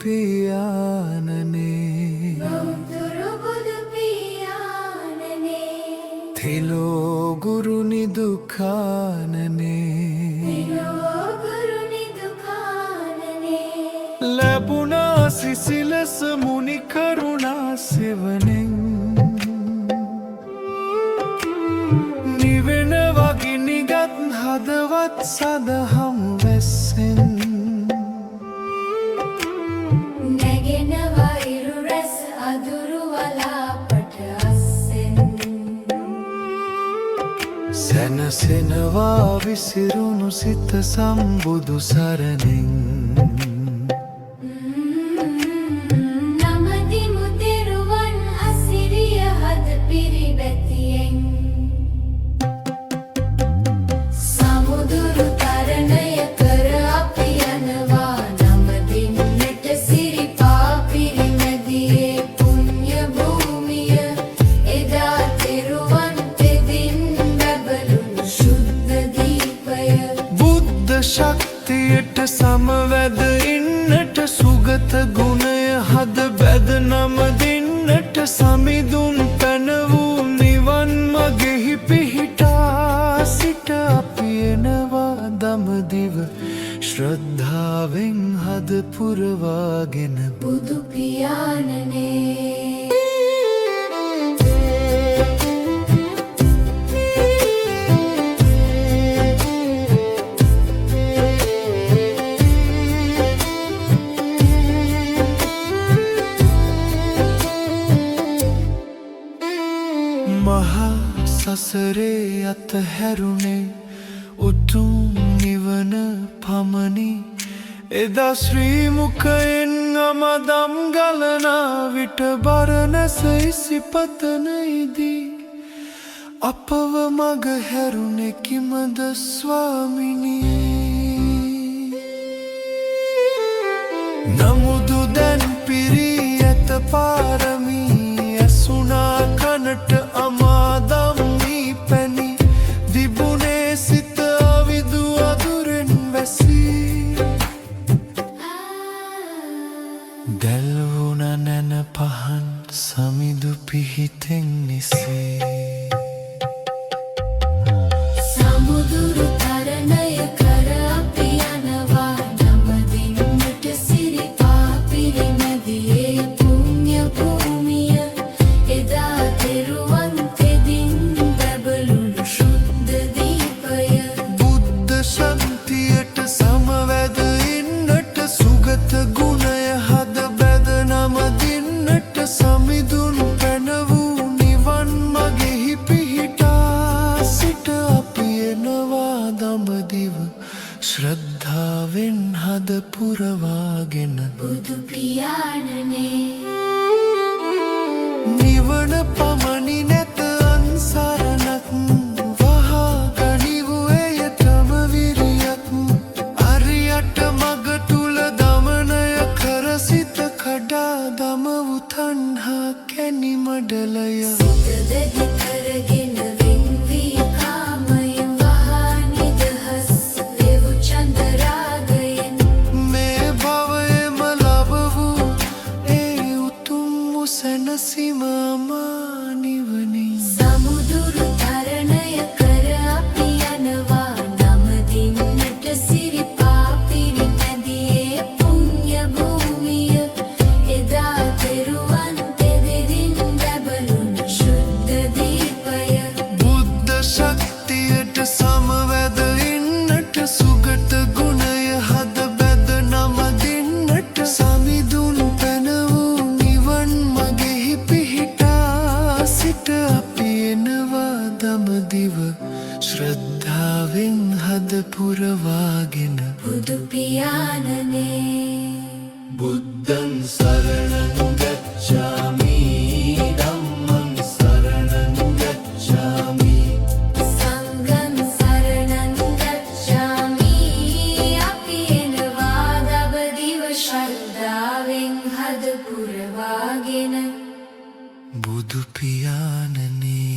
පියාණනේ තිලෝ ගුරු නිදුකානනේ ලැබුණා සිසිලස මුනි කරුණා සෙවණෙන් නිවෙන වගේ නිගත් හදවත් සදහම් වැස්සෙන් නැගෙනවා ඉරු රැස් අදුරු වලාපට අස්සෙන් සැනසෙනවා විසිරුණු සිත සම්බුදු සරණෙන් නමදිමු තෙරුවන් අසිරිය හද පිරිබැතියෙන් සමුදුරු තරණය කර අපි යනවා නමදින්නට සිරිපා පිරිමැදියේ පුණ්‍ය භූමිය එදා තෙරුවන් තෙදින් බැබළුණු ශුද්ධ දීපය බුද්ධ ශක්තියට සමවැද ඉන්නට සුගත ගුණය හද බැද නම දෙන්නට සමිඳුන් පැන වූ නිවන් මගෙහි පිහිටා සිට අපි එනවා දඹදිව ශ්‍රද්ධාවෙන් හද පුරවාගෙන බුදු පියාණනේ මහා සසරේ අතහැරුණේ උතුම් නිවන පමණි එදා ශ්‍රී මුඛයෙන් අමදම් ගලනා විට බරණැස ඉසිපතනයිදී අපව මග හැරුණේ කිමද ස්වාමිනී නමුදු දැන් පිරී ඇත පාරමී ඇසුනා කනට අමාදම්මී පැණි දිබුනේ සිත අවිදු අදුරෙන් වැසී දැල්වුණ නැන පහන් සමිඳු පිහිටෙන් නිසේ සමුදුරු තරණය කර අපි යනවා නමදින්නට සිරිපා පිරිමැදියේ පුණ්‍ය භූමිය එදා තෙරුවන් තෙදින් බැබළුණු ශුද්ධ දීපය බුද්ධ ශක්තියට සමවැද ඉන්නට සුගත ගුණය හද බැද නම දින්නට සමිඳුන් පැන වූ නිවන් මගෙහි පිහිටා සිට අපි එනවා දඹදිව ශ්‍රද්ධාවෙන් හද පුරවාගෙන බුදු පියාණනේ නිවන පමණි නැත අන්සරණක් වහා ගනිවු එයටම විරියක් අරියට මග තුල දමනය කර සිත කඩා දමවු තණ්හා කැණි මඩලය සිත දැඩි කරගෙන වෙන් වී කාමයෙන් වහා නිදහස් වේවු චන්දරාගයෙන් මේ භවයේම ලැබවූ ඒ උතුම් වූ සැනසීම මා නිවනි සමුදුරු තරණය කර අපි යනවා නමදින්නට සිරිපා පිරිමැදියේ පුණ්‍ය භූමිය එදා තෙරුවන් තෙදින් බැබළුණු ශුද්ධ දීපය බුද්ධ ශක්තියට සමවැද ඉන්නට සුගත ගුණය හද බැද නම දෙන්නට සමිඳුන් පැන වූ නිවන් මගෙහි පිහිටා සිට අපි එනවා දඹදිව ශ්‍රද්ධාවෙන් හද පුරවාගෙන බුදු පියාණනේ බුද්ධං සරණං ගච්ඡාමි ධම්මං සරණං ගච්ඡාමි සංඝං සරණං ගච්ඡාමි අපි එනවා දඹදිව ශ්‍රද්ධාවෙන් හද පුරවාගෙන බුදු පියාණනේ